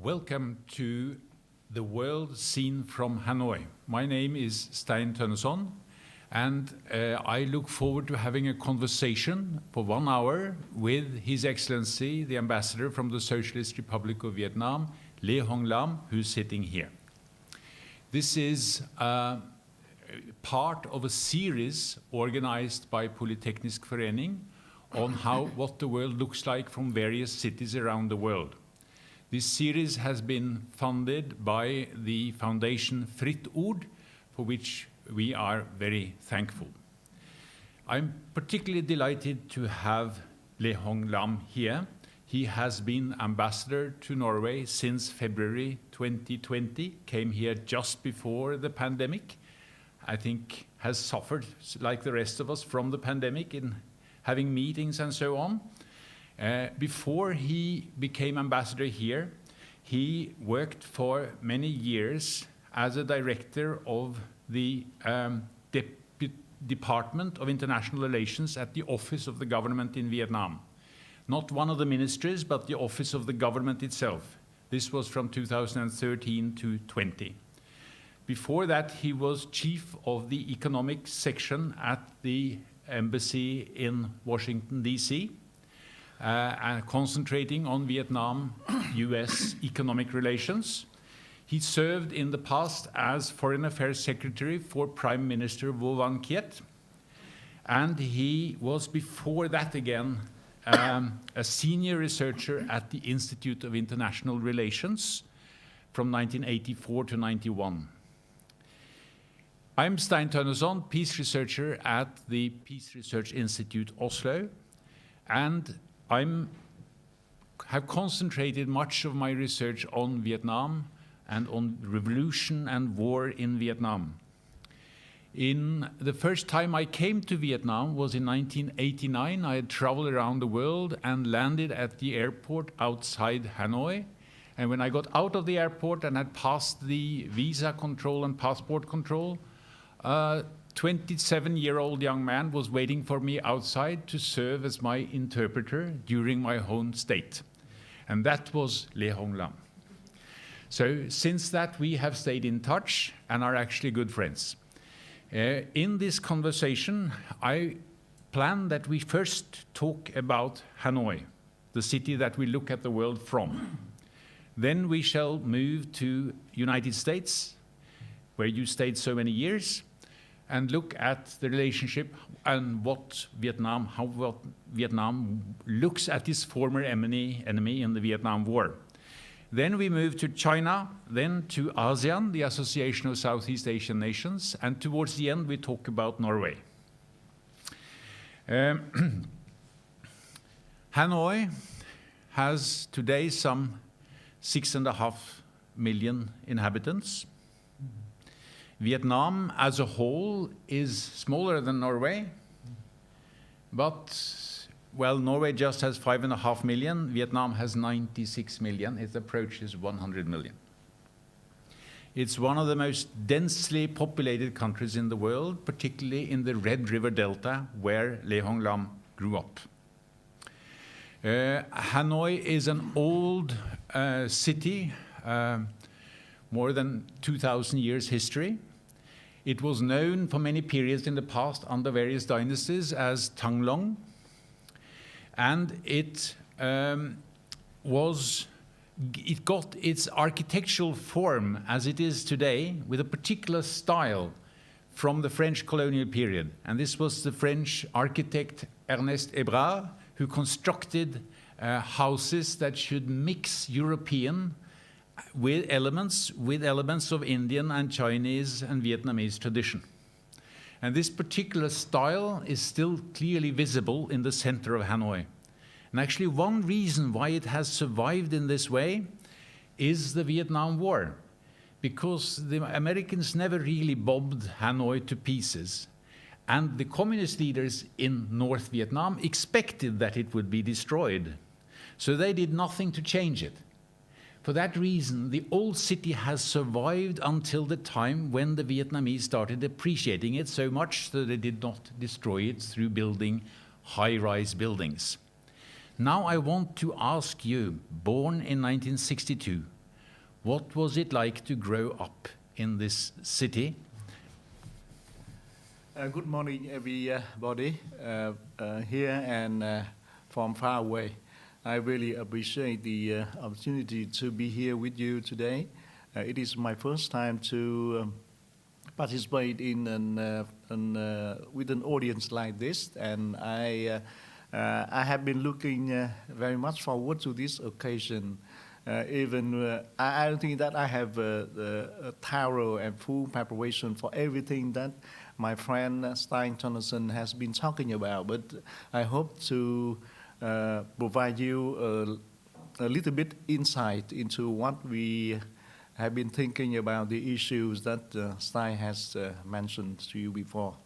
Welcome to the world seen from Hanoi. My name is Stein Tønnesson, and I look forward to having a conversation for 1 hour with His Excellency, the Ambassador from the Socialist Republic of Vietnam, Le Hong Lam, who's sitting here. This is part of a series organized by Polyteknisk Forening on what the world looks like from various cities around the world. This series has been funded by the foundation Fritt Ord, for which we are very thankful. I'm particularly delighted to have Le Hong Lam here. He has been ambassador to Norway since February 2020, came here just before the pandemic. I think has suffered, like the rest of us, from the pandemic in having meetings and so on. Before he became ambassador here, he worked for many years as a director of the Department of International Relations at the Office of the Government in Vietnam. Not one of the ministries, but the Office of the Government itself. This was from 2013 to 20. Before that, he was chief of the economic section at the embassy in Washington, D.C., concentrating on Vietnam-US economic relations. He served in the past as Foreign Affairs Secretary for Prime Minister Vo Van Kiet, and he was before that again a senior researcher at the Institute of International Relations from 1984 to 91. I'm Stein Tønnesson, Peace Researcher at the Peace Research Institute Oslo, and have concentrated much of my research on Vietnam and on revolution and war in Vietnam. The first time I came to Vietnam was in 1989. I had traveled around the world and landed at the airport outside Hanoi. And when I got out of the airport and had passed the visa control and passport control, a 27-year-old young man was waiting for me outside to serve as my interpreter during my home state. And that was Le Hong Lam. So since that, we have stayed in touch and are actually good friends. In this conversation, I plan that we first talk about Hanoi, the city that we look at the world from. Then we shall move to United States, where you stayed so many years, and look at the relationship and how Vietnam looks at its former enemy in the Vietnam War. Then we move to China, then to ASEAN, the Association of Southeast Asian Nations, and towards the end we talk about Norway. Hanoi has today some 6.5 million inhabitants. Vietnam as a whole is smaller than Norway, but, well, Norway just has 5.5 million, Vietnam has 96 million, it approaches 100 million. It's one of the most densely populated countries in the world, particularly in the Red River Delta, where Le Hong Lam grew up. Hanoi is an old city, more than 2,000 years history. It was known for many periods in the past under various dynasties as Thăng Long, and it got its architectural form as it is today with a particular style from the French colonial period. And this was the French architect Ernest Hébrard who constructed houses that should mix European with elements of Indian and Chinese and Vietnamese tradition. And this particular style is still clearly visible in the center of Hanoi. And actually one reason why it has survived in this way is the Vietnam War, because the Americans never really bombed Hanoi to pieces. And the communist leaders in North Vietnam expected that it would be destroyed. So they did nothing to change it. For that reason, the old city has survived until the time when the Vietnamese started appreciating it so much that they did not destroy it through building high-rise buildings. Now I want to ask you, born in 1962, What was it like to grow up in this city? Good morning, everybody here and from far away. I really appreciate the opportunity to be here with you today. It is my first time to participate in with an audience like this, and I have been looking very much forward to this occasion. I don't think that I have a thorough and full preparation for everything that my friend Stein Tønnesson has been talking about, but I hope to provide you a little bit insight into what we have been thinking about the issues that Stein has mentioned to you before.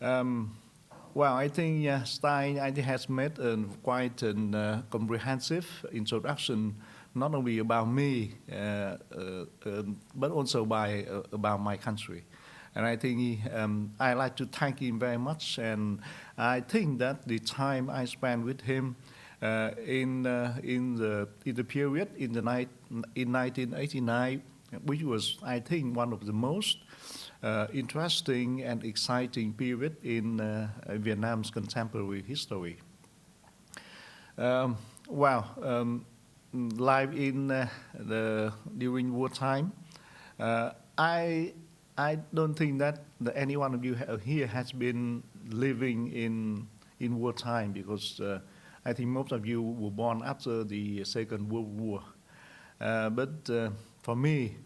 Well, I think Stein has made quite a comprehensive introduction, not only about me, but also about my country. And I think I like to thank him very much. And I think that the time I spent with him in the period in 1989, which was, I think, one of the most interesting and exciting period in Vietnam's contemporary history. Life in during wartime, I don't think that any one of you here has been living in wartime, because I think most of you were born after the Second World War. But for me,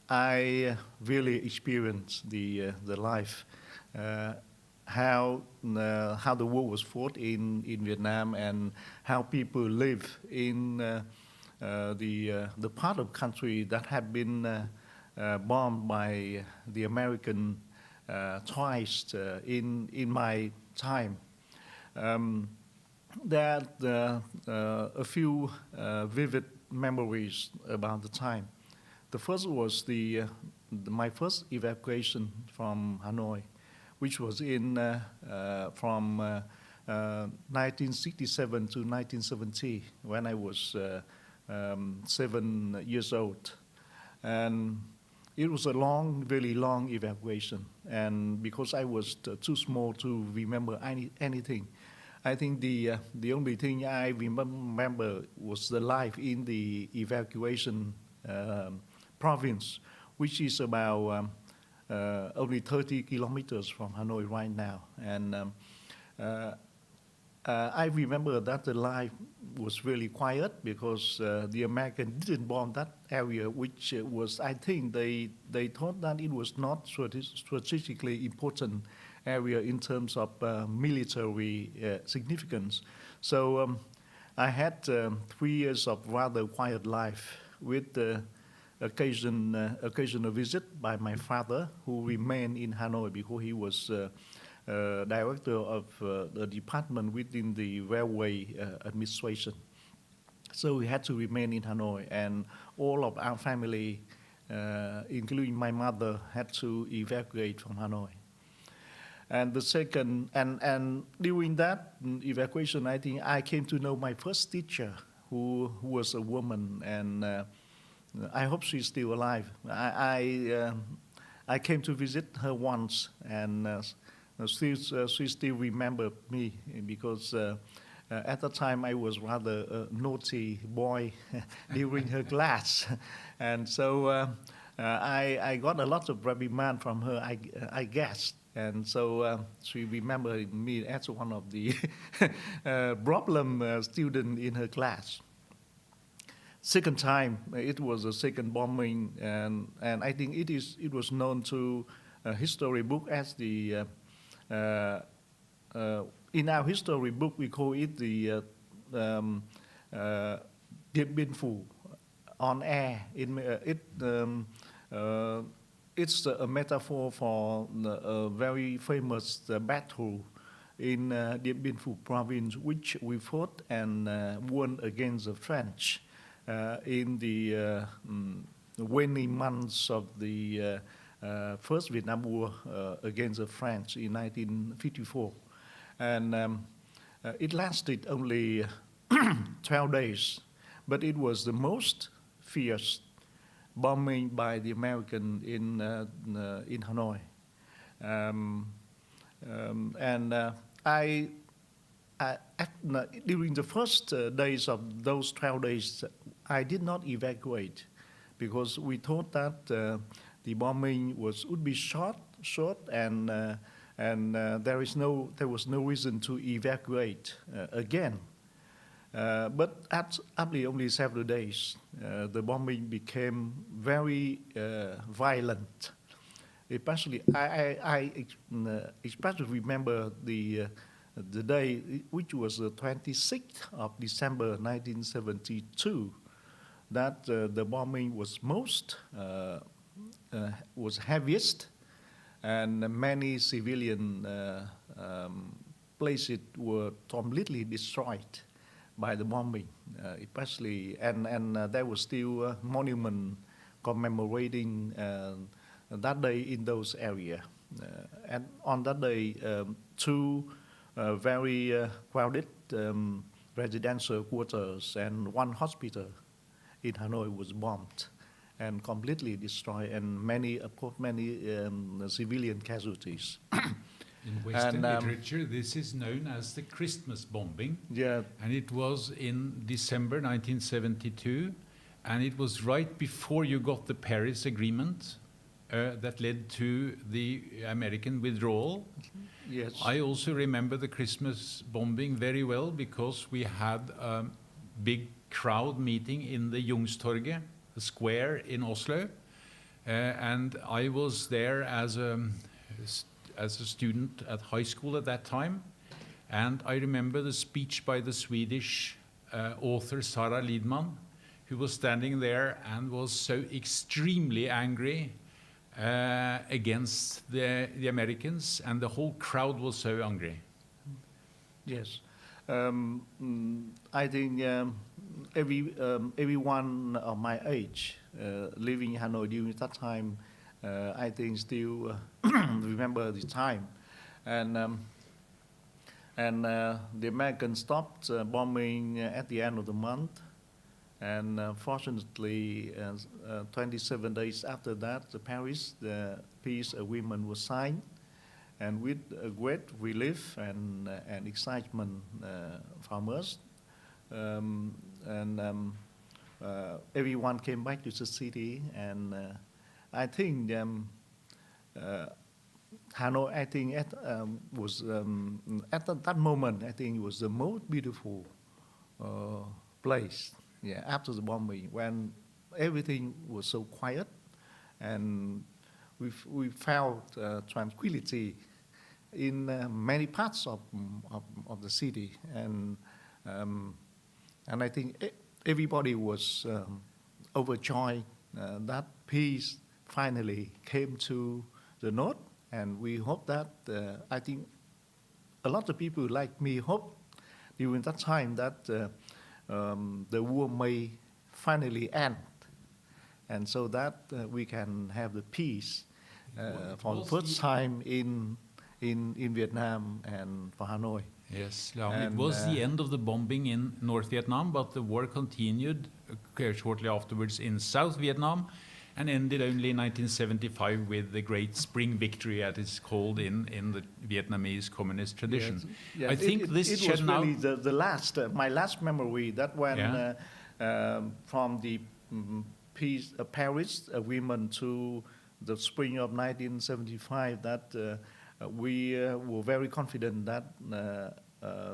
I really experienced the life, how the war was fought in Vietnam, and how people live in the part of country that had been bombed by the American twice in my time. There are a few vivid memories about the time. The first was my first evacuation from Hanoi, which was from 1967 to 1970, when I was 7 years old. And it was a really long evacuation. And because I was too small to remember anything, I think the only thing I remember was the life in the evacuation province, which is about only 30 kilometers from Hanoi right now. And I remember that the life was really quiet, because the Americans didn't bomb that area, which was, I think they thought that it was not strategically important area in terms of military significance. So I had 3 years of rather quiet life, with occasional visit by my father, who remained in Hanoi because he was director of the department within the railway administration. So we had to remain in Hanoi, and all of our family, including my mother, had to evacuate from Hanoi. And the second, and during that evacuation, I think I came to know my first teacher, who was a woman, and I hope she's still alive. I came to visit her once, and she still remembered me, because at the time I was rather a naughty boy during her class, and so I got a lot of reprimand from her, I guess. And so she remembered me as one of the problem students in her class. Second time, it was a second bombing, and I think it was known to a history book as the in our history book we call it the Điện Biên Phủ on air. It's a metaphor for a very famous battle in Điện Biên Phủ province, which we fought and won against the French in the waning months of the First Vietnam War against the French in 1954. And it lasted only 12 days, but it was the most fierce bombing by the American in Hanoi. During the first days of those 12 days, I did not evacuate because we thought that the bombing would be short, and there was no reason to evacuate again. But after only several days, the bombing became very violent. Especially, I especially remember the day, which was the 26th of December 1972, that the bombing was was heaviest, and many civilian places were completely destroyed by the bombing, especially, and there was still a monument commemorating that day in those areas. And on that day, two very crowded residential quarters and one hospital in Hanoi was bombed and completely destroyed, and many civilian casualties. In Western literature, this is known as the Christmas bombing. Yeah. And it was in December 1972, and it was right before you got the Paris Agreement that led to the American withdrawal. Yes. I also remember the Christmas bombing very well because we had a big crowd meeting in the Youngstorget, the square in Oslo, and I was there as a student at high school at that time, and I remember the speech by the Swedish author Sara Lidman, who was standing there and was so extremely angry against the Americans, and the whole crowd was so angry. Yes. I think everyone of my age living in Hanoi during that time, I think still remember the time, and the Americans stopped bombing at the end of the month, and fortunately, 27 days after that, the peace agreement was signed, and with a great relief and excitement from us, everyone came back to the city, and I think Hanoi, I think was at that moment, I think it was the most beautiful place. Yeah, after the bombing, when everything was so quiet, and we felt tranquility in many parts of the city, and I think everybody was overjoyed that peace finally came to the north, and we hope that I think a lot of people like me hope during that time that the war may finally end, and so that we can have the peace for the first time in Vietnam and for Hanoi. Yes, it was the end of the bombing in North Vietnam, but the war continued shortly afterwards in South Vietnam, and ended only in 1975 with the Great Spring Victory, as it's called in the Vietnamese communist tradition. Yes, yes. I think it this was really the last, my last memory, that when from the Paris Agreement to the spring of 1975, that we were very confident that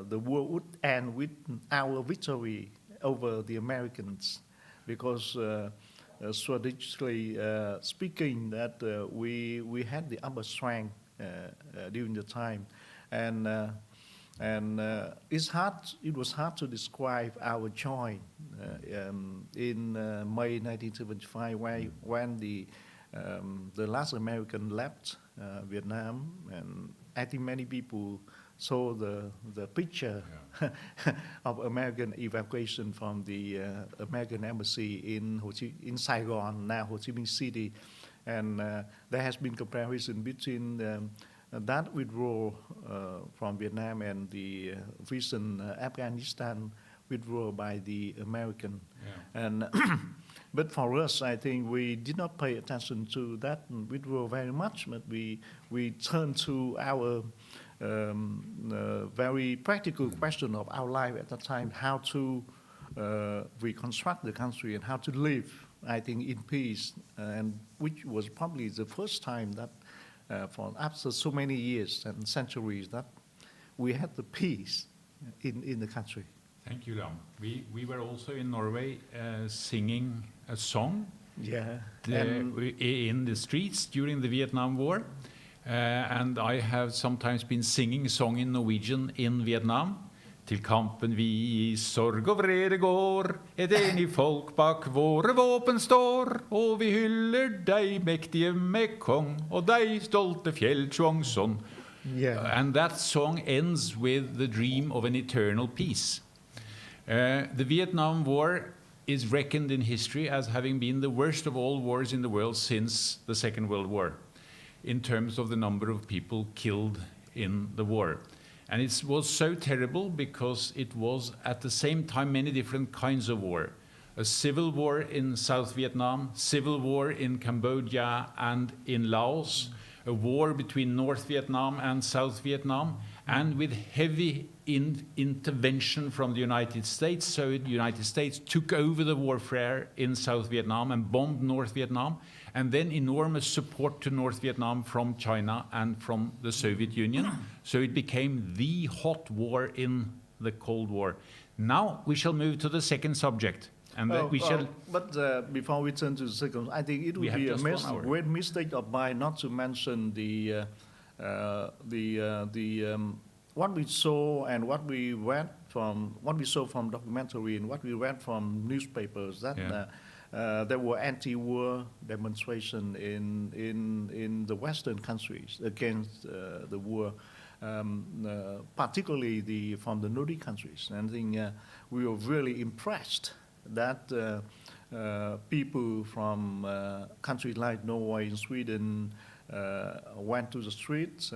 the war would end with our victory over the Americans, because strategically speaking, that we had the upper strength during the time, and it was hard to describe our joy in May 1975, when the last American left Vietnam, and I think many people saw the picture of American evacuation from the American embassy in Saigon, now Ho Chi Minh City, and there has been comparison between that withdrawal from Vietnam and the recent Afghanistan withdrawal by the American. Yeah. And but for us, I think we did not pay attention to that withdrawal very much, but we turned to our very practical question of our life at that time, how to reconstruct the country and how to live, I think, in peace, and which was probably the first time that for after so many years and centuries that we had the peace in the country. Thank you, Lam. We were also in Norway singing a song in the streets during the Vietnam War. And I have sometimes been singing a song in Norwegian in Vietnam. Til kampen vi I sorg og vrede går, enig folk bak våre våpen står, og vi hyller deg mektige Mekong, og deg stolte Fjellchuangson. Yeah. And that song ends with the dream of an eternal peace. The Vietnam War is reckoned in history as having been the worst of all wars in the world since the Second World War, in terms of the number of people killed in the war. And it was so terrible because it was at the same time many different kinds of war. A civil war in South Vietnam, civil war in Cambodia and in Laos, a war between North Vietnam and South Vietnam, and with heavy intervention from the United States. So the United States took over the warfare in South Vietnam and bombed North Vietnam, and then enormous support to North Vietnam from China and from the Soviet Union. So it became the hot war in the Cold War. Now we shall move to the second subject. And but before we turn to the second, I think it would be a great mistake of mine not to mention what we saw and what we read from documentary and what we read from newspapers that there were anti-war demonstrations in the Western countries against the war, particularly from the Nordic countries. And I think we were really impressed that people from countries like Norway and Sweden went to the streets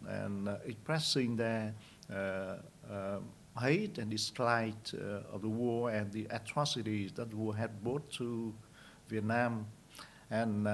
and expressing their hate and dislike of the war and the atrocities that the war had brought to Vietnam. And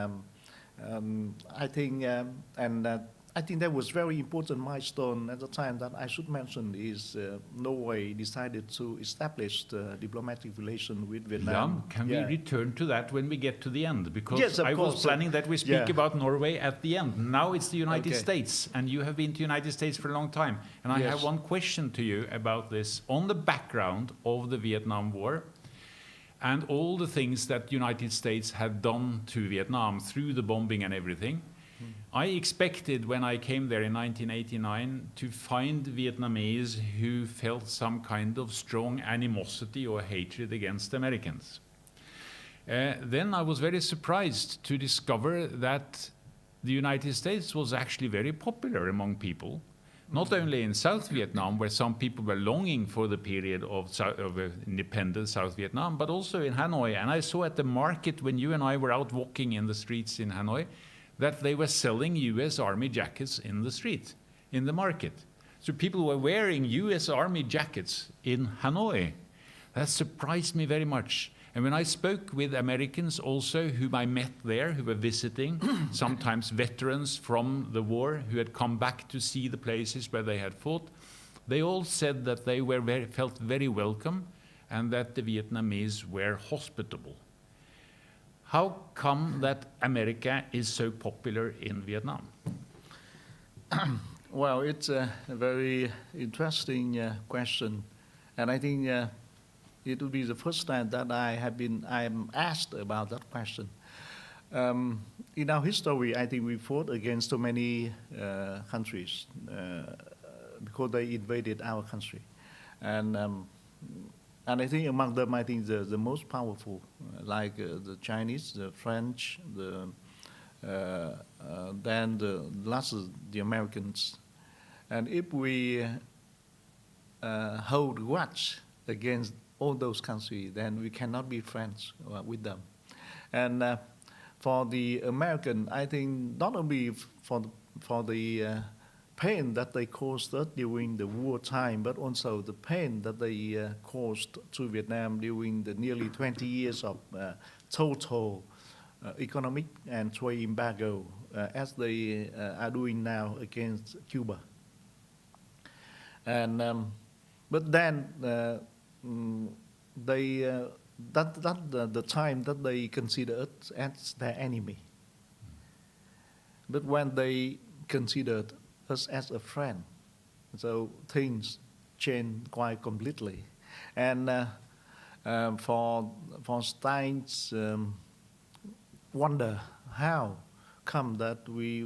I think that was very important milestone at the time that I should mention is Norway decided to establish the diplomatic relation with Vietnam. Can we return to that when we get to the end? Because yes, I was planning that we speak about Norway at the end. Now it's the United States, and you have been to the United States for a long time. And I have one question to you about this. On the background of the Vietnam War, and all the things that the United States had done to Vietnam through the bombing and everything, I expected when I came there in 1989 to find Vietnamese who felt some kind of strong animosity or hatred against Americans. Then I was very surprised to discover that the United States was actually very popular among people, not only in South Vietnam, where some people were longing for the period of independent South Vietnam, but also in Hanoi. And I saw at the market when you and I were out walking in the streets in Hanoi, that they were selling US Army jackets in the street, in the market. So people were wearing US Army jackets in Hanoi. That surprised me very much. And when I spoke with Americans also whom I met there, who were visiting, sometimes veterans from the war who had come back to see the places where they had fought, they all said that they felt very welcome and that the Vietnamese were hospitable. How come that America is so popular in Vietnam? Well, it's a very interesting question, and I think it will be the first time that I am asked about that question. In our history, I think we fought against so many countries because they invaded our country, and I think among them, I think the most powerful, like the Chinese, the French, then the Americans. And if we hold grudge against all those countries, then we cannot be friends with them. And for the American, I think not only for the pain that they caused us during the wartime, but also the pain that they caused to Vietnam during the nearly 20 years of total economic and trade embargo, as they are doing now against Cuba. And but then the time that they consider us as their enemy. But when they considered us as a friend, so things changed quite completely. And for Stein's wonder how come that we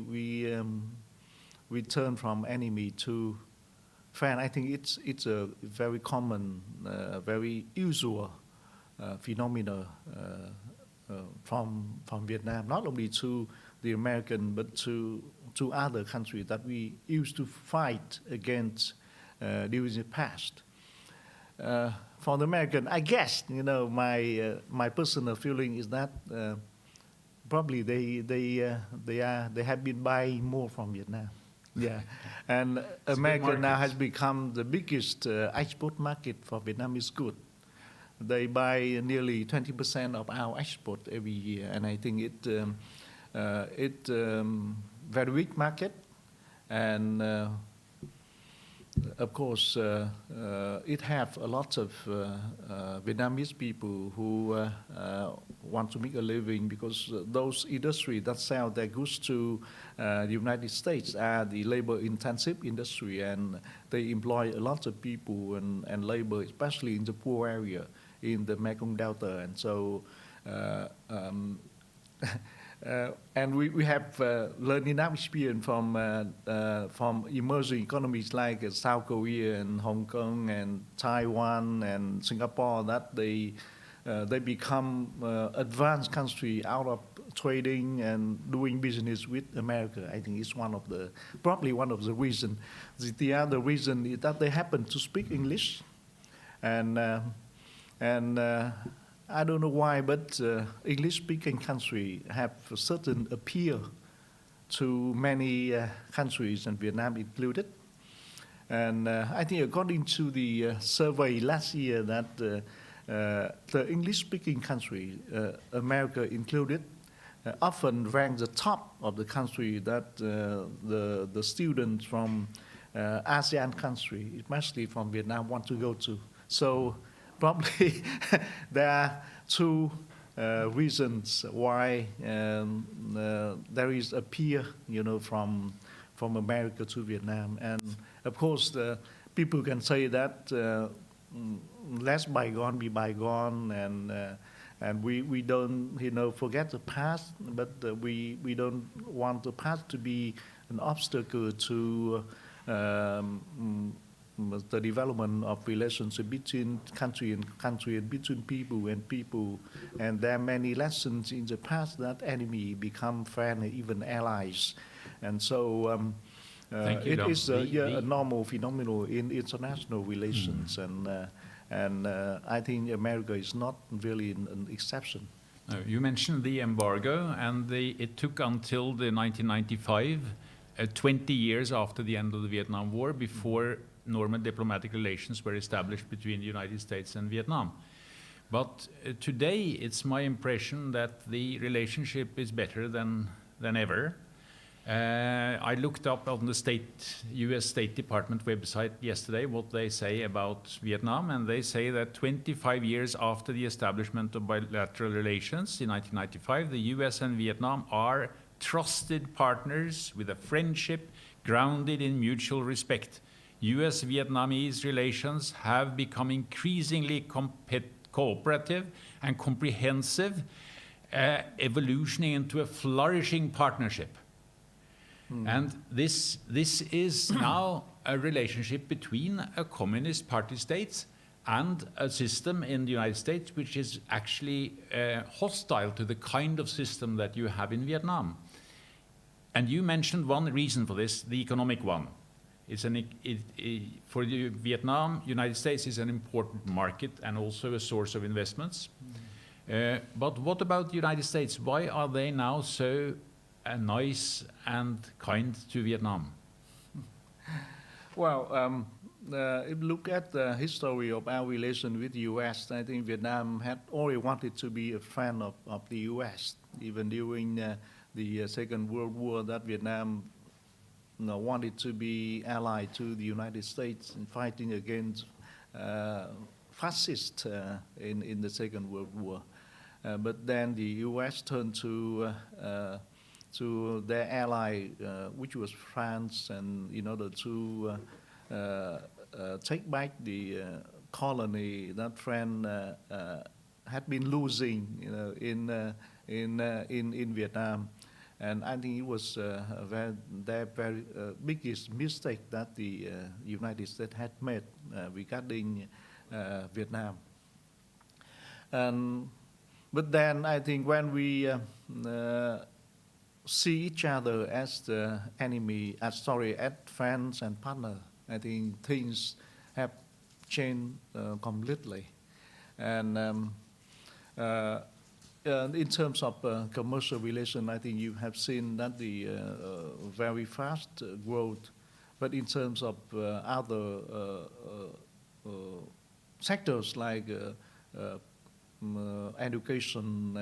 turn from enemy to friend, I think it's a very common, very usual phenomena from Vietnam, not only to the American but to other countries that we used to fight against during the past. For the American, I guess, you know, my personal feeling is that probably they have been buying more from Vietnam. Yeah, and America now has become the biggest export market for Vietnam. Is good. They buy nearly 20% of our export every year, and I think it very weak market, and of course it have a lot of Vietnamese people who want to make a living, because those industries that sell their goods to the United States are the labor-intensive industry, and they employ a lot of people and labor, especially in the poor area in the Mekong Delta, and so. And we have learned enough experience from emerging economies like South Korea and Hong Kong and Taiwan and Singapore, that they become advanced country out of trading and doing business with America. I think it's probably one of the reasons. The other reason is that they happen to speak English, and I don't know why, but English-speaking countries have a certain appeal to many countries, and Vietnam included. And I think according to the survey last year that the English-speaking country, America included, often rank the top of the country that the students from ASEAN countries, especially from Vietnam, want to go to. So probably there are two reasons why there is appeal, you know, from America to Vietnam. And of course, people can say that let's bygone be bygone, and we don't, you know, forget the past, but we don't want the past to be an obstacle to the development of relationship between country and country, and between people and people. And there are many lessons in the past that enemy become friends and even allies. And so it is a normal phenomenon in international relations. And I think America is not really an exception. You mentioned the embargo, and it took until the 1995, 20 years after the end of the Vietnam War, before normal diplomatic relations were established between the United States and Vietnam. But today it's my impression that the relationship is better than ever. I looked up on the US State Department website yesterday what they say about Vietnam, and they say that 25 years after the establishment of bilateral relations in 1995, the US and Vietnam are trusted partners with a friendship grounded in mutual respect. US-Vietnamese relations have become increasingly cooperative and comprehensive, evolutioning into a flourishing partnership. And this is now a relationship between a communist party state and a system in the United States which is actually hostile to the kind of system that you have in Vietnam. And you mentioned one reason for this, the economic one. For Vietnam, United States is an important market and also a source of investments. But what about the United States? Why are they now so nice and kind to Vietnam? Well, if you look at the history of our relation with the U.S., I think Vietnam had always wanted to be a friend of the U.S. Even during the Second World War, that Vietnam wanted to be allied to the United States in fighting against fascists in the Second World War. But then the U.S. turned to their ally, which was France, and in order to take back the colony that France had been losing, in Vietnam. And I think it was their very biggest mistake that the United States had made regarding Vietnam. But then I think when we see each other as the enemy, as friends and partner, I think things have changed completely. And in terms of commercial relation, I think you have seen that the very fast growth. But in terms of other sectors like education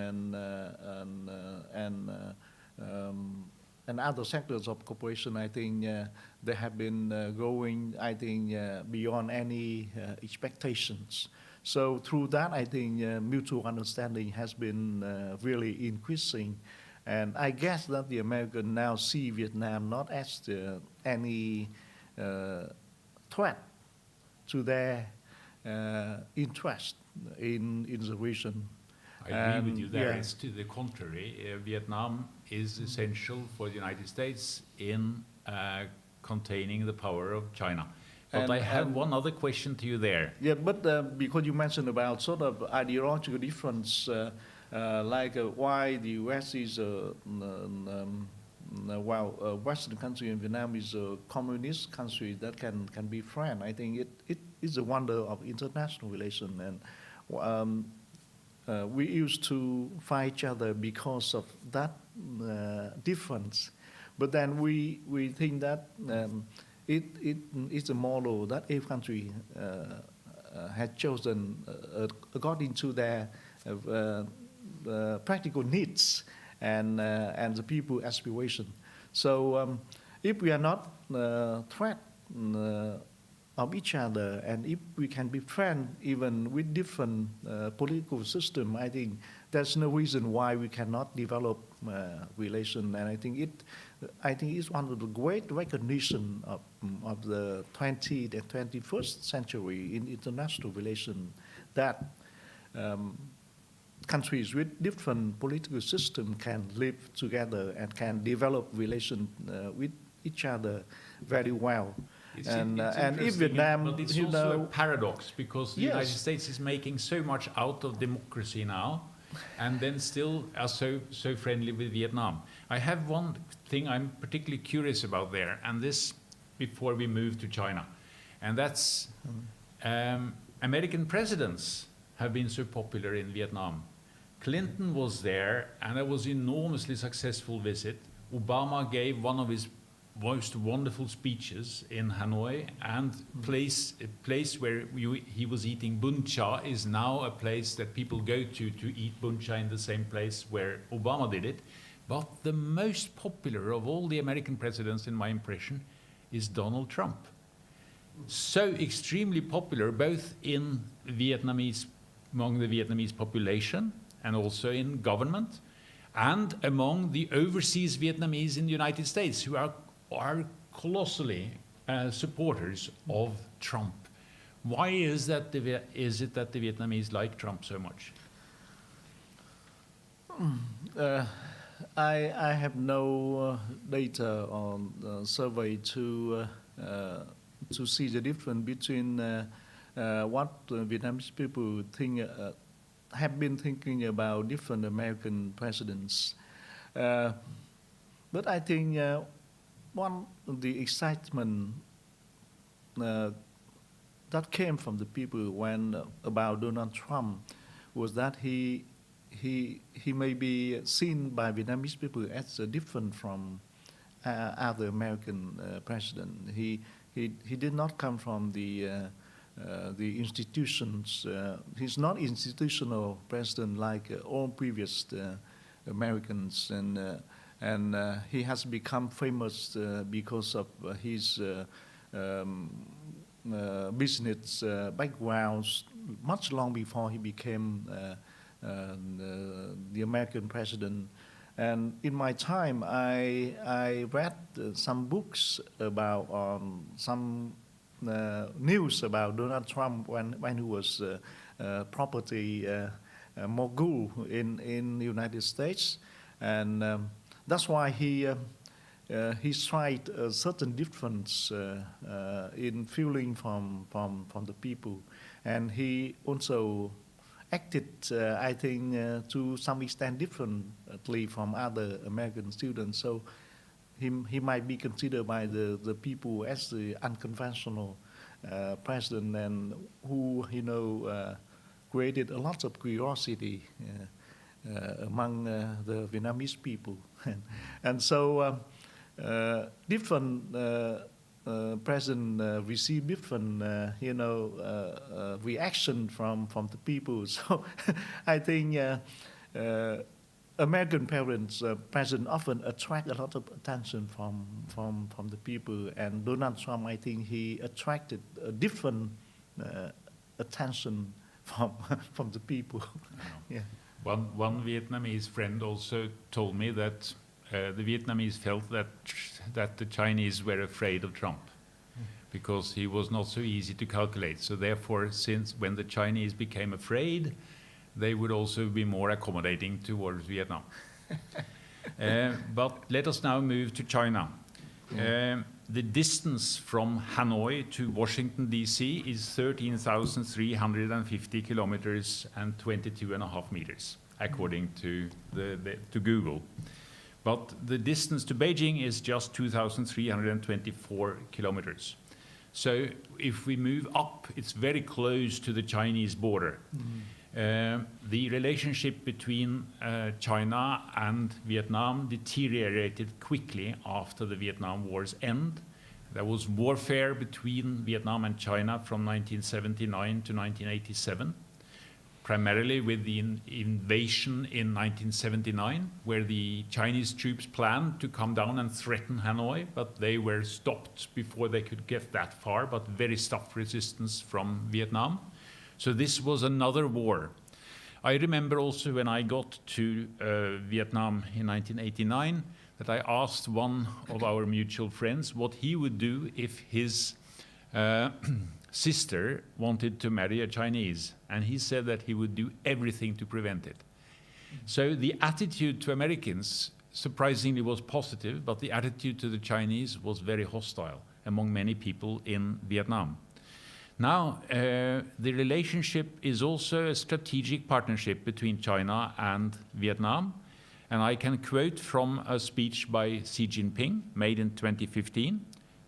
and other sectors of cooperation, I think they have been growing, I think, beyond any expectations. So through that, I think mutual understanding has been really increasing. And I guess that the Americans now see Vietnam not as any threat to their interest in the region. I agree with you there. Yeah. It's to the contrary. Vietnam is essential for the United States in containing the power of China. But I have one other question to you there. Yeah, but because you mentioned about sort of ideological difference, why the U.S. is while Western country and Vietnam is a communist country that can be friend. I think it is a wonder of international relation, and we used to fight each other because of that difference. But then we think that it's a model that every country had chosen according to their practical needs and the people's aspiration. So if we are not threat of each other, and if we can be friends even with different political system, I think there's no reason why we cannot develop relation. And I think it's one of the great recognition of the 20th and 21st century in international relation that countries with different political system can live together and can develop relation with each other very well. And if Vietnam, but it's also a paradox, because the United States is making so much out of democracy now, and then still are so friendly with Vietnam. I have one thing I'm particularly curious about there, and this before we move to China, and that's American presidents have been so popular in Vietnam. Clinton was there, and it was an enormously successful visit. Obama gave one of his most wonderful speeches in Hanoi, and a place where he was eating bun cha is now a place that people go to eat bun cha in the same place where Obama did it. But the most popular of all the American presidents, in my impression, is Donald Trump. So extremely popular, both in among the Vietnamese population and also in government, and among the overseas Vietnamese in the United States, who are colossally supporters of Trump. Why is it that the Vietnamese like Trump so much? I have no data on survey to see the difference between what Vietnamese people think have been thinking about different American presidents. But I think one of the excitement that came from the people about Donald Trump was that he may be seen by Vietnamese people as different from other American president. he did not come from the institutions. He's not institutional president like all previous Americans, and he has become famous because of his business backgrounds much long before he became the American president. And in my time, I read some books about some news about Donald Trump when he was property mogul in the United States, and that's why he tried a certain difference in feeling from the people, and he also acted, I think, to some extent differently from other American students. So he might be considered by the people as the unconventional president, and who created a lot of curiosity among the Vietnamese people, and so different president received different reaction from the people. So I think American president often attract a lot of attention from the people, and Donald Trump, I think he attracted a different attention from the people. Yeah. One Vietnamese friend also told me that the Vietnamese felt that the Chinese were afraid of Trump because he was not so easy to calculate. So therefore, since when the Chinese became afraid, they would also be more accommodating towards Vietnam. But let us now move to China. The distance from Hanoi to Washington, D.C. is 13,350 kilometers and 22.5 meters, according to Google. But the distance to Beijing is just 2,324 kilometers. So if we move up, it's very close to the Chinese border. The relationship between China and Vietnam deteriorated quickly after the Vietnam War's end. There was warfare between Vietnam and China from 1979 to 1987, primarily with the invasion in 1979, where the Chinese troops planned to come down and threaten Hanoi, but they were stopped before they could get that far, but very tough resistance from Vietnam. So this was another war. I remember also when I got to Vietnam in 1989 that I asked one of our mutual friends what he would do if his sister wanted to marry a Chinese, and he said that he would do everything to prevent it. So the attitude to Americans surprisingly was positive, but the attitude to the Chinese was very hostile among many people in Vietnam. Now, the relationship is also a strategic partnership between China and Vietnam, and I can quote from a speech by Xi Jinping made in 2015.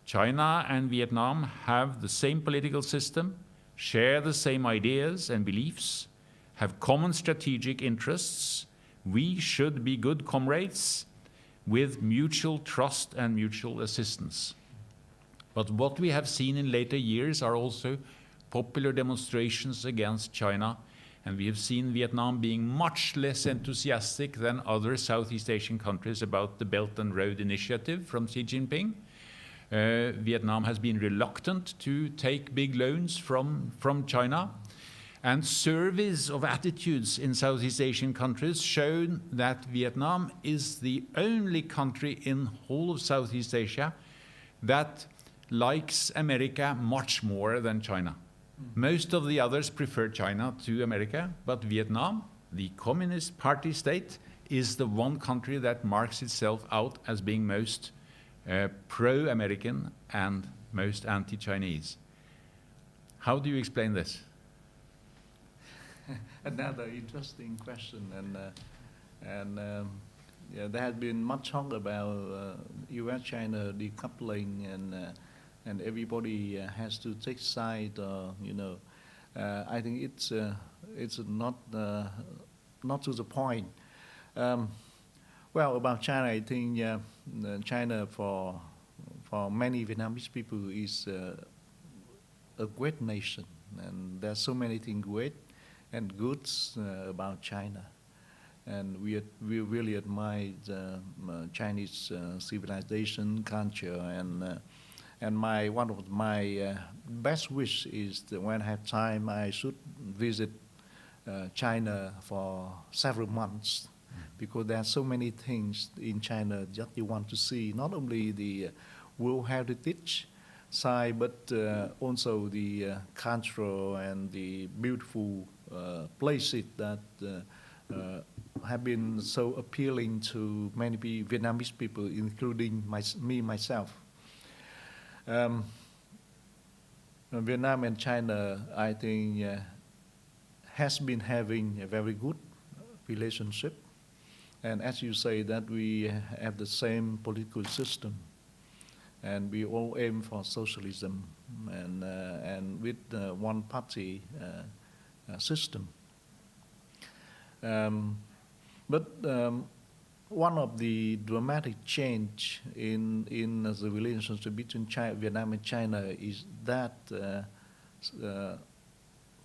China and Vietnam have the same political system, share the same ideas and beliefs, have common strategic interests. We should be good comrades with mutual trust and mutual assistance. But what we have seen in later years are also popular demonstrations against China, and we have seen Vietnam being much less enthusiastic than other Southeast Asian countries about the Belt and Road Initiative from Xi Jinping. Vietnam has been reluctant to take big loans from China, and surveys of attitudes in Southeast Asian countries show that Vietnam is the only country in whole of Southeast Asia that likes America much more than China. Most of the others prefer China to America, but Vietnam, the Communist Party state, is the one country that marks itself out as being most pro-American and most anti-Chinese. How do you explain this? Another interesting question, and yeah, there has been much talk about U.S.-China decoupling, and everybody has to take side. I think it's not to the point. Well, about China, I think China for for many Vietnamese people is a great nation, and there's so many things great and good about China. And we really admire the Chinese civilization, culture, and one of my best wish is that when I have time, I should visit China for several months, because there are so many things in China that you want to see, not only the World Heritage side, but also the cultural and the beautiful places that have been so appealing to many Vietnamese people, including myself. Vietnam and China, I think, has been having a very good relationship. And as you say, that we have the same political system, and we all aim for socialism and with one party system. But one of the dramatic change in the relationship between Vietnam and China is that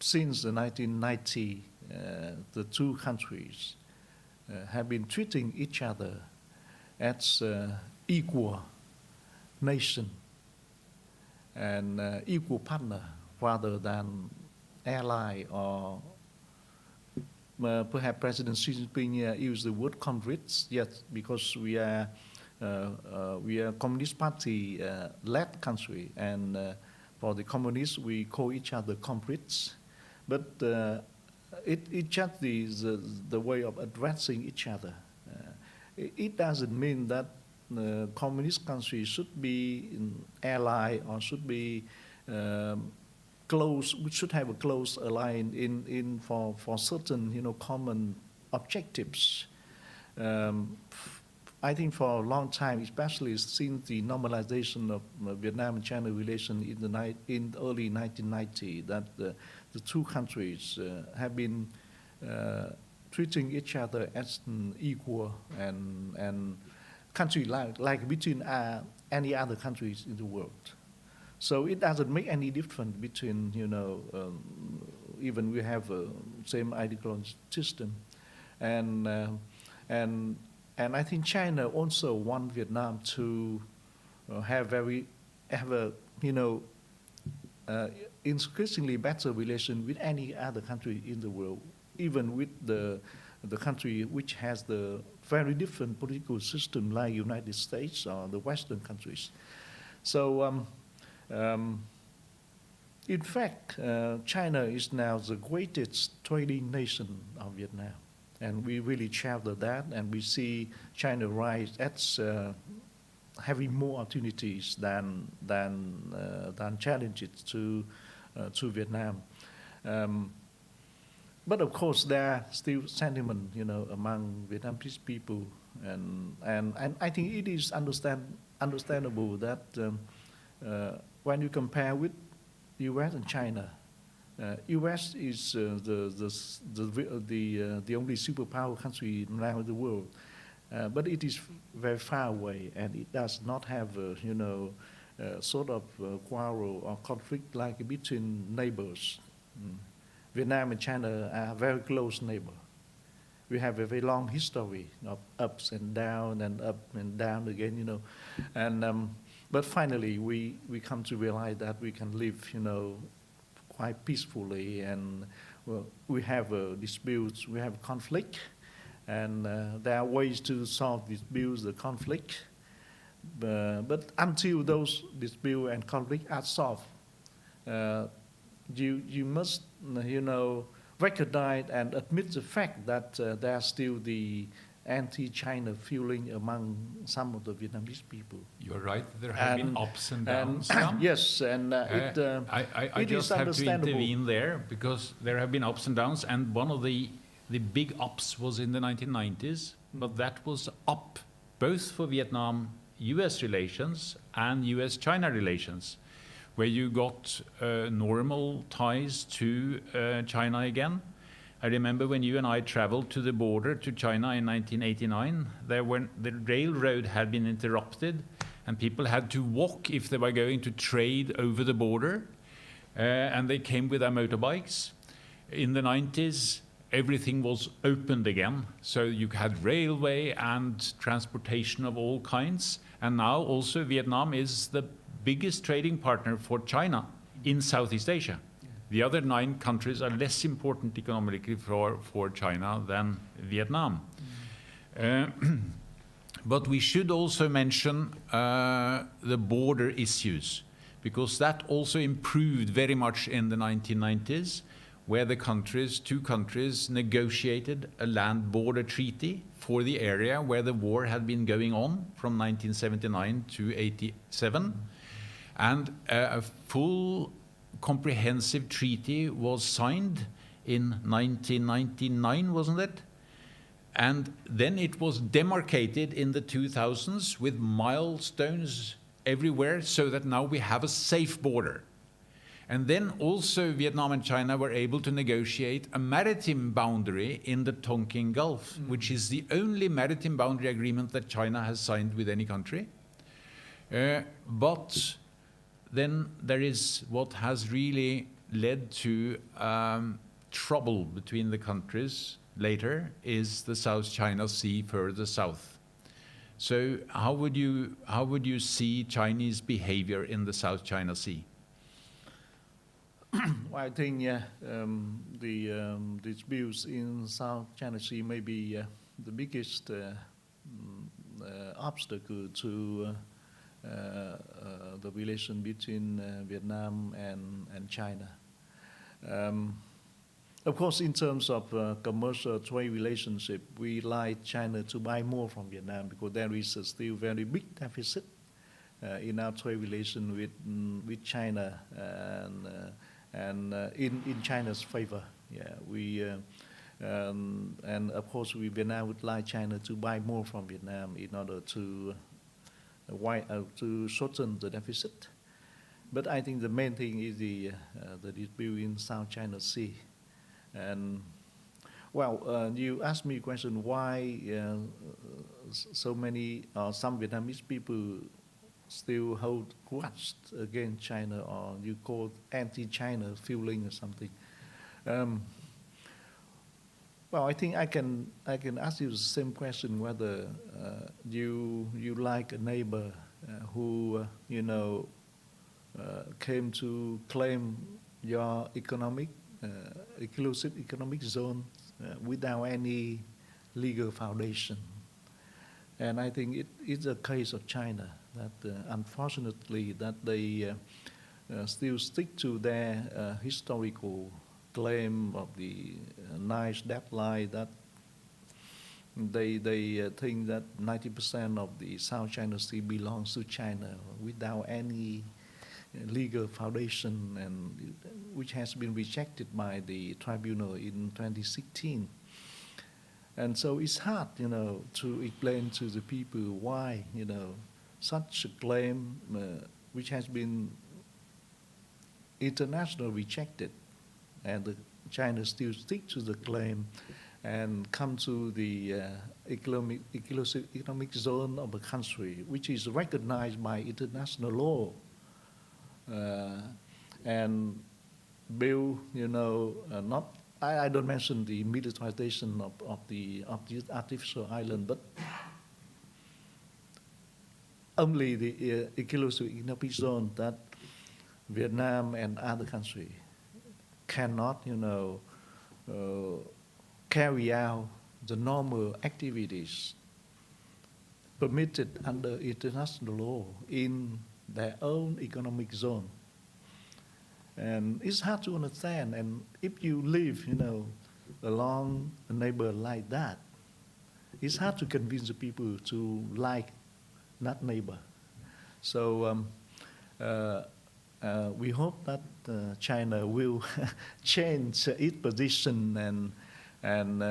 since the 1990s, the two countries have been treating each other as equal nation and equal partner rather than ally, or perhaps President Xi Jinping used the word conflicts, yes, because we are Communist Party led country, and for the communists we call each other conflicts, but it just is the way of addressing each other. It doesn't mean that communist countries should be an ally or should be close. We should have a close alliance in for certain common objectives. I think for a long time, especially since the normalization of Vietnam and China relations in the early 1990s, that the two countries have been treating each other as an equal and country like between any other countries in the world. So it doesn't make any difference between, even we have the same ideological system. And I think China also want Vietnam to have a increasingly better relation with any other country in the world, even with the country which has the very different political system like United States or the Western countries. So in fact, China is now the greatest trading nation of Vietnam. And we really cherish that, and we see China rise as having more opportunities than challenges to Vietnam. But of course, there are still sentiment, among Vietnamese people, and I think it is understandable that when you compare with U.S. and China, U.S. is the only superpower country now in the world, but it is very far away, and it does not have sort of quarrel or conflict like between neighbors. Vietnam and China are very close neighbors. We have a very long history of ups and down and up and down again, and but finally we come to realize that we can live, quite peacefully, and we have disputes, we have conflict, and there are ways to solve disputes, the conflict. But until those disputes and conflict are solved, you must, recognize and admit the fact that there are still the anti-China feeling among some of the Vietnamese people. You're right. There have been ups and downs. Yes, and I just have to intervene there, because there have been ups and downs, and one of the big ups was in the 1990s, but that was up both for Vietnam-US relations and US-China relations, where you got normal ties to China again. I remember when you and I traveled to the border to China in 1989, the railroad had been interrupted, and people had to walk if they were going to trade over the border, and they came with their motorbikes. In the 90s, everything was opened again, so you had railway and transportation of all kinds, and now also Vietnam is the biggest trading partner for China in Southeast Asia. The other 9 countries are less important economically for China than Vietnam. But we should also mention the border issues, because that also improved very much in the 1990s, where the two countries negotiated a land border treaty for the area where the war had been going on from 1979 to 87. And a full comprehensive treaty was signed in 1999, wasn't it? And then it was demarcated in the 2000s with milestones everywhere, so that now we have a safe border. And then also Vietnam and China were able to negotiate a maritime boundary in the Tonkin Gulf, which is the only maritime boundary agreement that China has signed with any country. But then there is what has really led to trouble between the countries later is the South China Sea further south. So how would you see Chinese behavior in the South China Sea? Well, I think the disputes in South China Sea may be the biggest obstacle to the relation between Vietnam and China. Of course, in terms of commercial trade relationship, we like China to buy more from Vietnam because there is a still very big deficit in our trade relation with China, and in China's favor. Yeah, and of course, Vietnam would like China to buy more from Vietnam in order to shorten the deficit. But I think the main thing is the dispute in South China Sea. And well, you asked me a question why so many some Vietnamese people still hold grudge against China, or you call anti-China feeling or something. Well, I think I can ask you the same question whether you like a neighbor who came to claim your exclusive economic zone without any legal foundation. And I think it is a case of China that unfortunately that they still stick to their historical claim of the nice deadline that they think that 90% of the South China Sea belongs to China without any legal foundation, and which has been rejected by the tribunal in 2016. And so it's hard, to explain to the people why, such a claim, which has been internationally rejected, and China still stick to the claim and come to the exclusive economic zone of the country, which is recognized by international law, and build, not. I don't mention the militarization of the artificial island, but only the exclusive economic zone that Vietnam and other countries cannot, carry out the normal activities permitted under international law in their own economic zone. And it's hard to understand. And if you live, along a neighbor like that, it's hard to convince the people to like that neighbor. So we hope that China will change its position and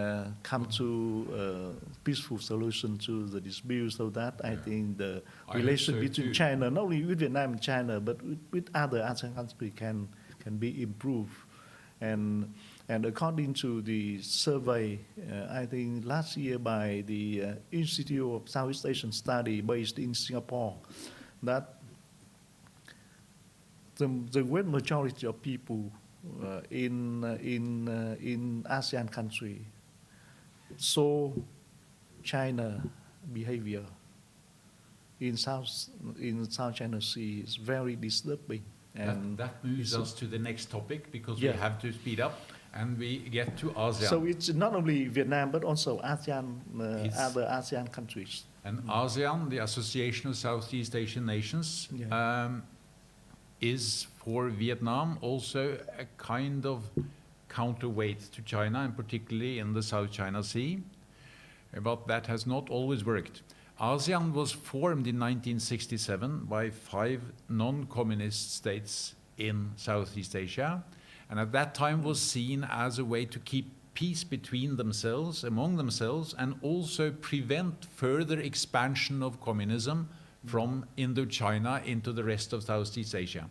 come to a peaceful solution to the dispute, so that I think the relation between China, not only with Vietnam and China, but with other ASEAN countries can be improved. And according to the survey, I think last year by the Institute of Southeast Asian Study based in Singapore, that the great majority of people in ASEAN country saw China behavior in South China Sea is very disturbing. And that moves us to the next topic, because yeah. we have to speed up and we get to ASEAN. So it's not only Vietnam but also ASEAN, other ASEAN countries. And ASEAN, the Association of Southeast Asian Nations, Yeah. is for Vietnam also a kind of counterweight to China, and particularly in the South China Sea. But that has not always worked. ASEAN was formed in 1967 by 5 non-communist states in Southeast Asia, and at that time was seen as a way to keep peace between themselves, among themselves, and also prevent further expansion of communism from Indochina into the rest of Southeast Asia.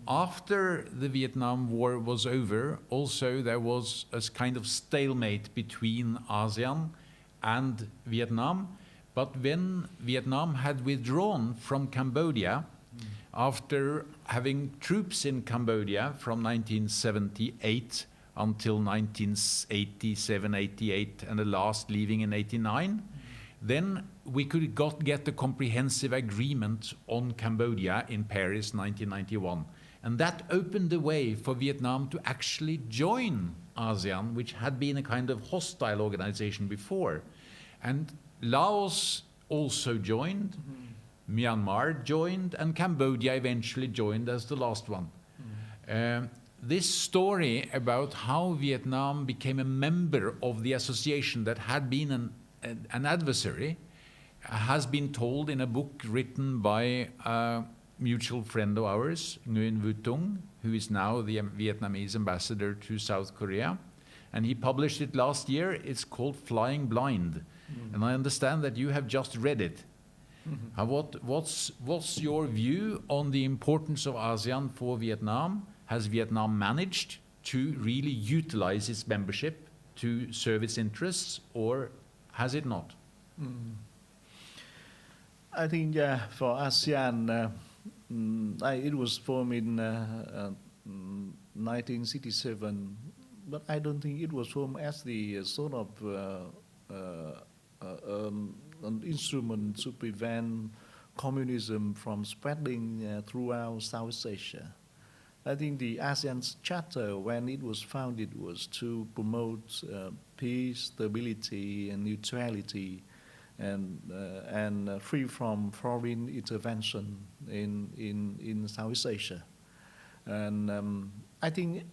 After the Vietnam War was over, also there was a kind of stalemate between ASEAN and Vietnam. But when Vietnam had withdrawn from Cambodia, after having troops in Cambodia from 1978 until 1987, 88, and the last leaving in 89, then we could get the comprehensive agreement on Cambodia in Paris 1991. And that opened the way for Vietnam to actually join ASEAN, which had been a kind of hostile organization before. And Laos also joined, Myanmar joined, and Cambodia eventually joined as the last one. This story about how Vietnam became a member of the association that had been an adversary has been told in a book written by a mutual friend of ours, Nguyen Vu Tung, who is now the Vietnamese ambassador to South Korea. And he published it last year. It's called Flying Blind. And I understand that you have just read it. What's your view on the importance of ASEAN for Vietnam? Has Vietnam managed to really utilize its membership to serve its interests, or has it not? I think, for ASEAN, it was formed in 1967, but I don't think it was formed as the sort of an instrument to prevent communism from spreading throughout South Asia. I think the Asean Charter, when it was founded, was to promote peace, stability, and neutrality, and free from foreign intervention in Southeast Asia. And I think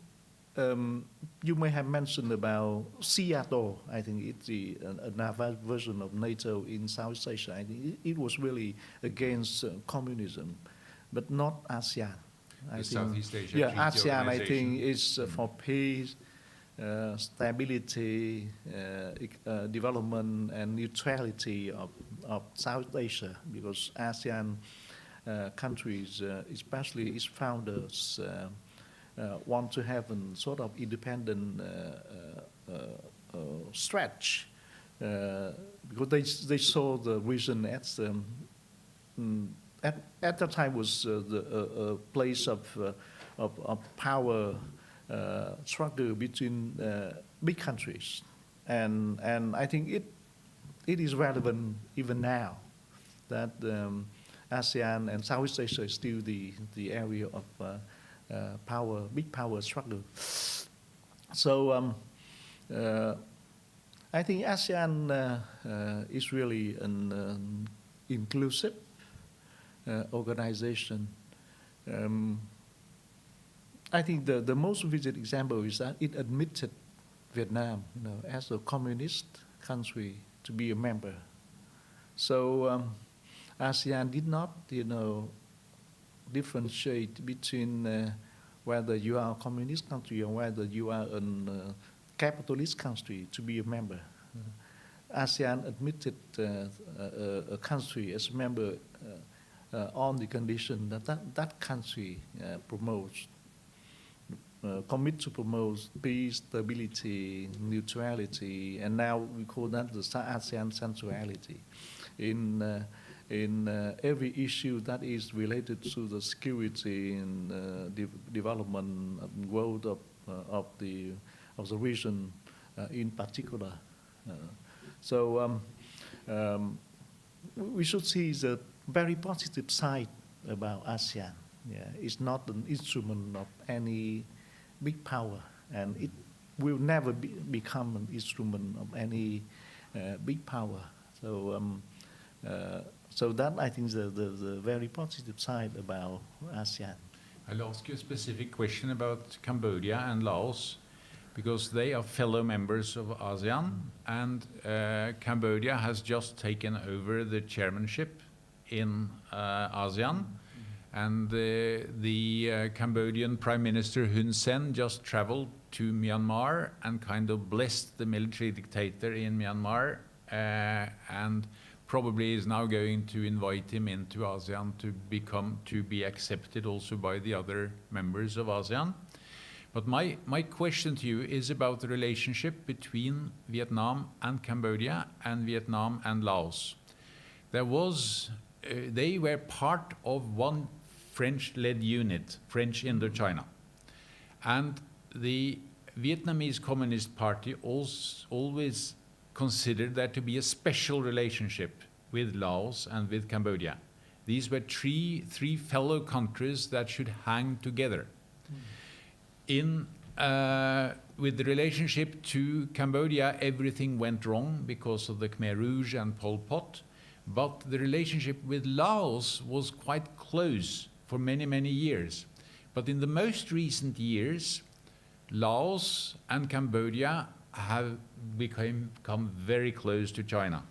you may have mentioned about Seattle. I think it's another version of NATO in Southeast Asia. I think it was really against communism, but not ASEAN. The Southeast Asia yeah, Treaty ASEAN, I Organization. think, is for peace, stability, development, and neutrality of South Asia, because ASEAN countries, especially its founders, want to have a sort of independent stretch, because they saw the region as at the time was a place of power struggle between big countries, and I think it is relevant even now that ASEAN and Southeast Asia is still the area of big power struggle. So I think ASEAN is really an inclusive organization. I think the most vivid example is that it admitted Vietnam, as a communist country to be a member. So ASEAN did not, differentiate between whether you are a communist country or whether you are a capitalist country to be a member. ASEAN admitted a country as a member on the condition that country commit to promote peace, stability, neutrality, and now we call that the Asean Sensuality. in every issue that is related to the security and development and growth of the region in particular. So we should see the very positive side about ASEAN. Yeah, it's not an instrument of any big power, and it will never become an instrument of any big power. So, so that I think is the very positive side about ASEAN. I'll ask you a specific question about Cambodia and Laos, because they are fellow members of ASEAN, and Cambodia has just taken over the chairmanship in ASEAN. And the Cambodian Prime Minister Hun Sen just traveled to Myanmar and kind of blessed the military dictator in Myanmar, and probably is now going to invite him into ASEAN to be accepted also by the other members of ASEAN. But my question to you is about the relationship between Vietnam and Cambodia and Vietnam and Laos. There was, they were part of one French-led unit, French Indochina. And the Vietnamese Communist Party always considered there to be a special relationship with Laos and with Cambodia. These were three fellow countries that should hang together. With the relationship to Cambodia, everything went wrong because of the Khmer Rouge and Pol Pot, but the relationship with Laos was quite close for many, many years. But in the most recent years, Laos and Cambodia have become very close to China.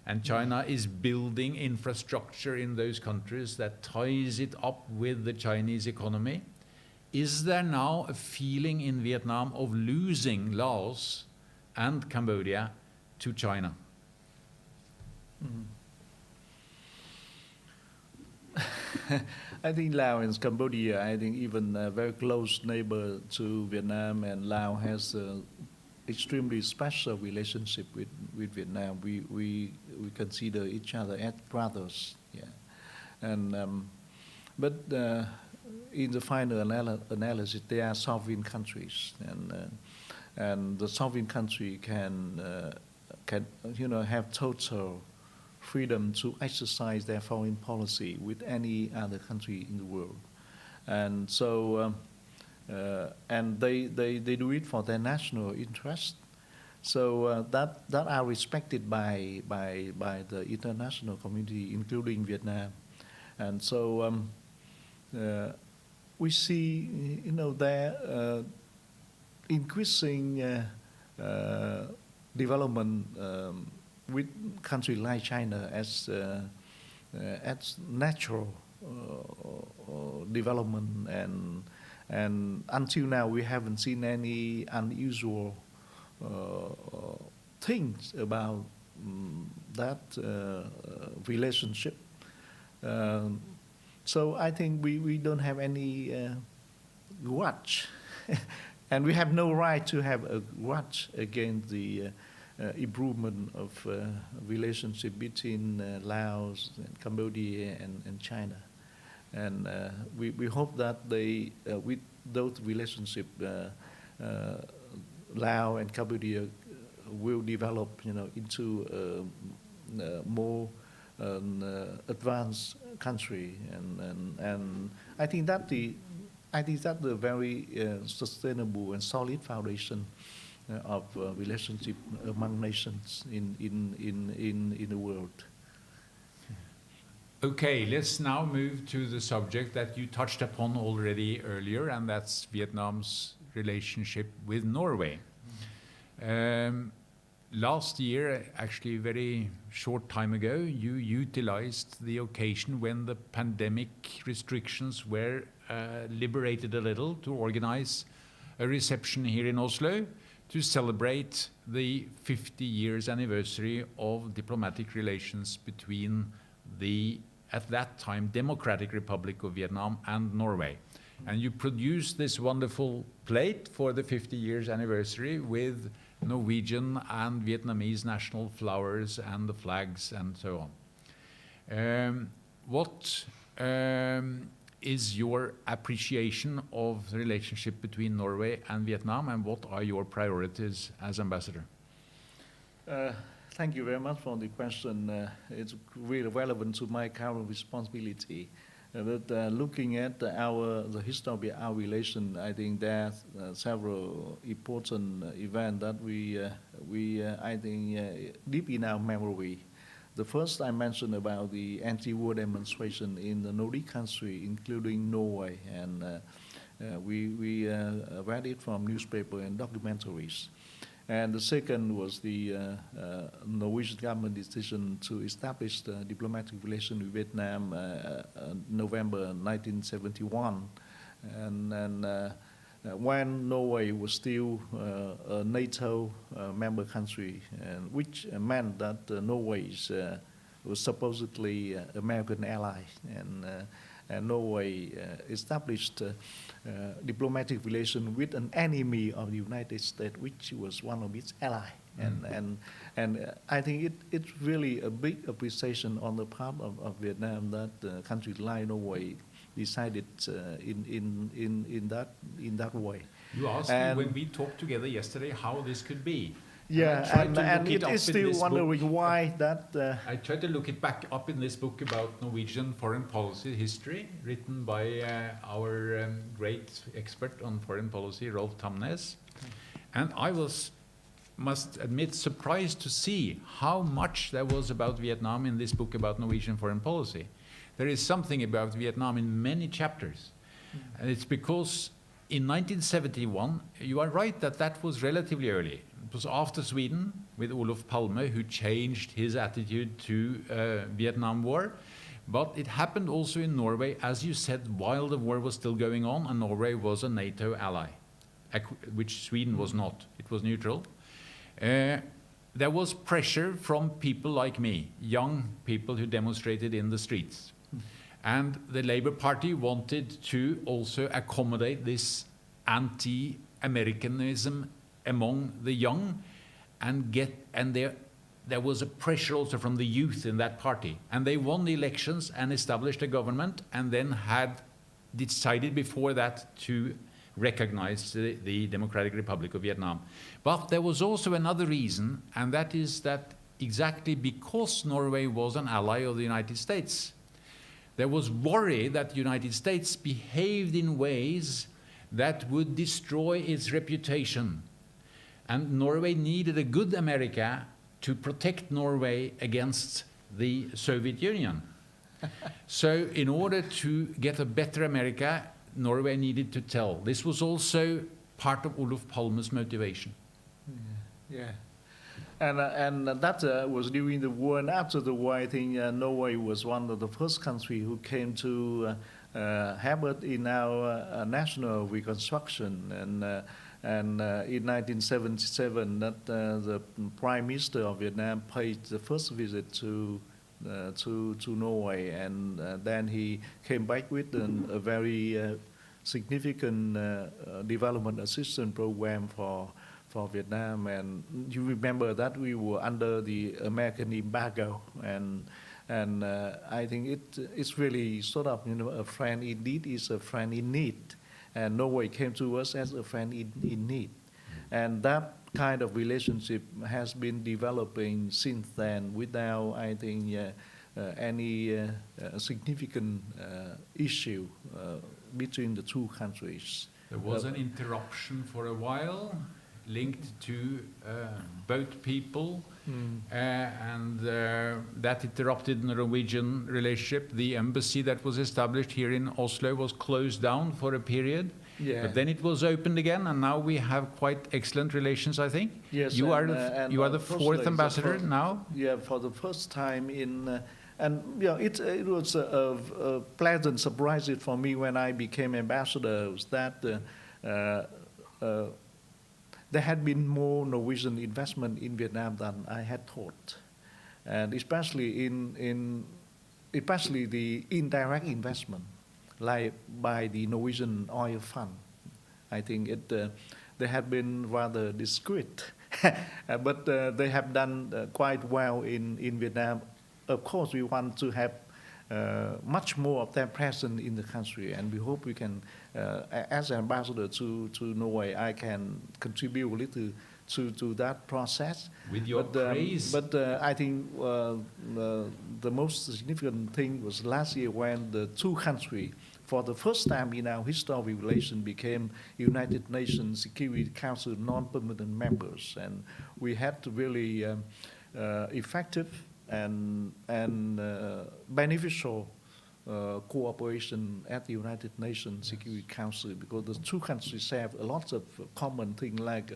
And China is building infrastructure in those countries that ties it up with the Chinese economy. Is there now a feeling in Vietnam of losing Laos and Cambodia to China? I think Laos and Cambodia, I think even a very close neighbor to Vietnam, and Laos has an extremely special relationship with Vietnam. We consider each other as brothers, yeah. And but in the final analysis, they are sovereign countries, and the sovereign country can have total freedom to exercise their foreign policy with any other country in the world. And so, and they do it for their national interest. So that are respected by the international community, including Vietnam. And so we see, their increasing development with countries like China as natural development, and until now we haven't seen any unusual things about that relationship. So I think we don't have any grudge, and we have no right to have a grudge against the improvement of relationship between Laos and Cambodia and China. And we hope that with those relationships, Laos and Cambodia will develop, into a more advanced country, and I think that's the very sustainable and solid foundation of relationship among nations in the world. Okay, let's now move to the subject that you touched upon already earlier, and that's Vietnam's relationship with Norway. Last year, actually a very short time ago, you utilized the occasion when the pandemic restrictions were liberated a little to organize a reception here in Oslo to celebrate the 50 years anniversary of diplomatic relations between the, at that time, Democratic Republic of Vietnam and Norway. And you produced this wonderful plate for the 50 years anniversary with Norwegian and Vietnamese national flowers and the flags and so on. What is your appreciation of the relationship between Norway and Vietnam, and what are your priorities as ambassador? Thank you very much for the question. It's really relevant to my current responsibility. Looking at the history of our relation, I think there are several important events that I think deep in our memory. The first I mentioned about the anti-war demonstration in the Nordic country, including Norway, and we read it from newspaper and documentaries. And the second was the Norwegian government decision to establish the diplomatic relation with Vietnam November 1971. And when Norway was still a NATO member country, which meant that Norway was supposedly an American ally. And Norway established diplomatic relation with an enemy of the United States, which was one of its allies. And I think it's really a big appreciation on the part of Vietnam that countries like Norway decided in that way. You asked me when we talked together yesterday how this could be. Yeah, and it is still wondering why that... I tried to look it back up in this book about Norwegian foreign policy history, written by our great expert on foreign policy, Rolf Tamnes. And I must admit, surprised to see how much there was about Vietnam in this book about Norwegian foreign policy. There is something about Vietnam in many chapters. And it's because in 1971, you are right that was relatively early. It was after Sweden, with Olof Palme, who changed his attitude to Vietnam War. But it happened also in Norway, as you said, while the war was still going on, and Norway was a NATO ally, which Sweden was not. It was neutral. There was pressure from people like me, young people who demonstrated in the streets. And the Labour Party wanted to also accommodate this anti-Americanism among the young, and there was a pressure also from the youth in that party. And they won the elections and established a government, and then had decided before that to recognize the Democratic Republic of Vietnam. But there was also another reason, and that is that exactly because Norway was an ally of the United States, there was worry that the United States behaved in ways that would destroy its reputation. And Norway needed a good America to protect Norway against the Soviet Union. So in order to get a better America, Norway needed to tell. This was also part of Olof Palme's motivation. Yeah. And that was during the war, and after the war, I think Norway was one of the first countries who came to help us in our national reconstruction. And in 1977, the Prime Minister of Vietnam paid the first visit to Norway, and then he came back with a very significant development assistance program for Vietnam. And you remember that we were under the American embargo, and I think it's really sort of, a friend indeed is a friend in need. And Norway came to us as a friend in need. And that kind of relationship has been developing since then without, I think, any significant issue between the two countries. There was an interruption for a while linked to boat people, and that interrupted the Norwegian relationship. The embassy that was established here in Oslo was closed down for a period, but then it was opened again, and now we have quite excellent relations, I think. Yes, you are the fourth ambassador now? Yeah, for the first time in... and it was a pleasant surprise for me when I became ambassador, was that there had been more Norwegian investment in Vietnam than I had thought, and especially especially the indirect investment, like by the Norwegian oil fund. I think they have been rather discreet, but they have done quite well in Vietnam, of course, we want to have much more of them present in the country, and we hope we can, as an ambassador to Norway, I can contribute a little to that process. With your praise. But I think the most significant thing was last year when the two countries, for the first time in our historical relation, became United Nations Security Council non-permanent members, and we had to really effective and beneficial cooperation at the United Nations Security Council, because the two countries have a lot of common things like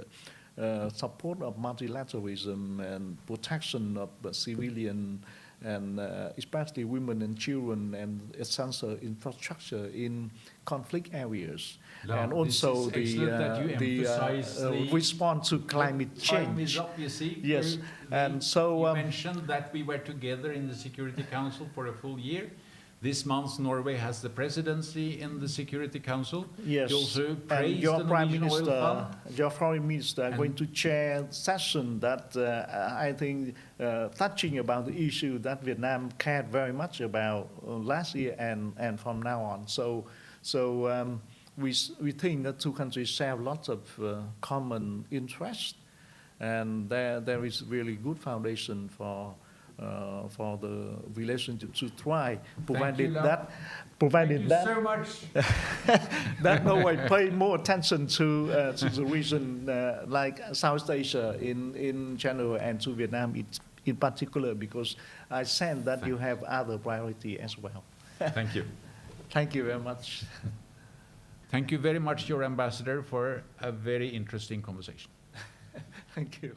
support of multilateralism and protection of civilian and especially women and children and essential infrastructure in conflict areas. No, and also the response to climate change. Time is up, you see. Yes, and so you mentioned that we were together in the Security Council for a full year. This month, Norway has the presidency in the Security Council. Yes, You also and praised your the Prime Norwegian Oil Minister, Fund. your Foreign Minister, are going to chair a session that I think touching about the issue that Vietnam cared very much about last year and from now on. So we think that two countries share lots of common interests, and there is really good foundation for the relationship to try, provided that so much. that Norway pay more attention to the region like South Asia in general and to Vietnam in particular, because I sense that you have other priority as well. Thank you. Thank you very much. Thank you very much, your ambassador, for a very interesting conversation. Thank you.